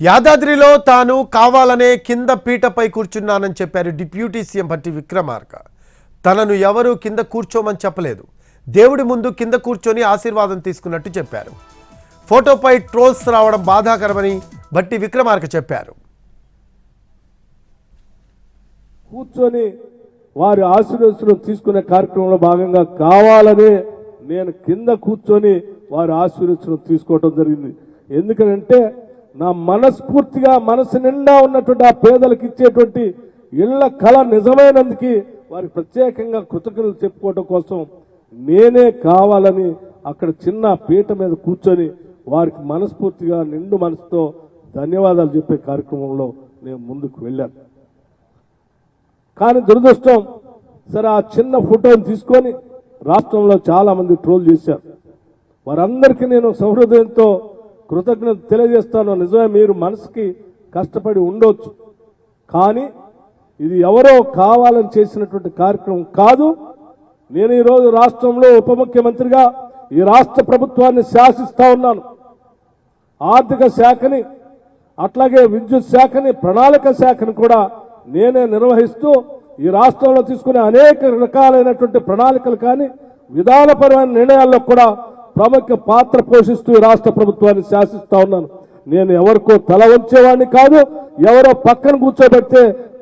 యాదాద్రిలో తాను కావాలనే కింద పీటపై కూర్చున్నానని చెప్పారు డిప్యూటీ సీఎం భట్టి విక్రమార్క. తనను ఎవరు కింద కూర్చోమని చెప్పలేదు, దేవుడి ముందు కింద కూర్చొని ఆశీర్వాదం తీసుకున్నట్టు చెప్పారు. ఫోటోపై ట్రోల్స్ రావడం బాధాకరమని భట్టి విక్రమార్క చెప్పారు. కూర్చొని వారి ఆశీర్వాదం తీసుకునే కార్యక్రమంలో భాగంగా కావాలనే నేను కింద కూర్చొని వారి ఆశీర్వాదం తీసుకోవడం జరిగింది. ఎందుకంటే నా మనస్ఫూర్తిగా మనసు నిండా ఉన్నటువంటి ఆ పేదలకు ఇచ్చేటువంటి ఇళ్ల కళ నిజమైనందుకు వారికి ప్రత్యేకంగా కృతజ్ఞతలు చెప్పుకోవడం కోసం నేనే కావాలని అక్కడ చిన్న పీట మీద కూర్చొని వారికి మనస్ఫూర్తిగా నిండు మనసుతో ధన్యవాదాలు చెప్పే కార్యక్రమంలో నేను ముందుకు వెళ్ళాను. కానీ దురదృష్టం, సరే ఆ చిన్న ఫోటోని తీసుకొని రాష్ట్రంలో చాలా మంది ట్రోల్ చేశారు. వారందరికీ నేను సహృదయంతో కృతజ్ఞత తెలియజేస్తాను. నిజమే, మీరు మనసుకి కష్టపడి ఉండొచ్చు, కానీ ఇది ఎవరో కావాలని చేసినటువంటి కార్యక్రమం కాదు. నేను ఈరోజు రాష్ట్రంలో ఉప ముఖ్యమంత్రిగా ఈ రాష్ట్ర ప్రభుత్వాన్ని శాసిస్తా ఉన్నాను. ఆర్థిక శాఖని, అట్లాగే విద్యుత్ శాఖని, ప్రణాళిక శాఖని కూడా నేనే నిర్వహిస్తూ ఈ రాష్ట్రంలో తీసుకునే అనేక రకాలైనటువంటి ప్రణాళికలు కానీ విధానపరమైన నిర్ణయాల్లో కూడా ప్రముఖ పాత్ర పోషిస్తూ రాష్ట్ర ప్రభుత్వాన్ని శాసిస్తా ఉన్నాను. నేను ఎవరికో తల వంచేవాడిని కాదు, ఎవరో పక్కన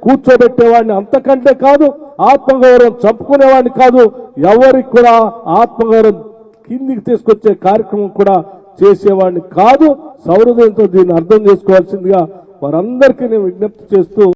కూర్చోబెట్టేవాడిని అంతకంటే కాదు, ఆత్మగౌరవం చంపుకునేవాడిని కాదు, ఎవరికి కూడా ఆత్మగౌరవం కిందికి తీసుకొచ్చే కార్యక్రమం కూడా చేసేవాడిని కాదు. సౌహృదయంతో దీన్ని అర్థం చేసుకోవాల్సిందిగా వారందరికీ నేను విజ్ఞప్తి చేస్తూ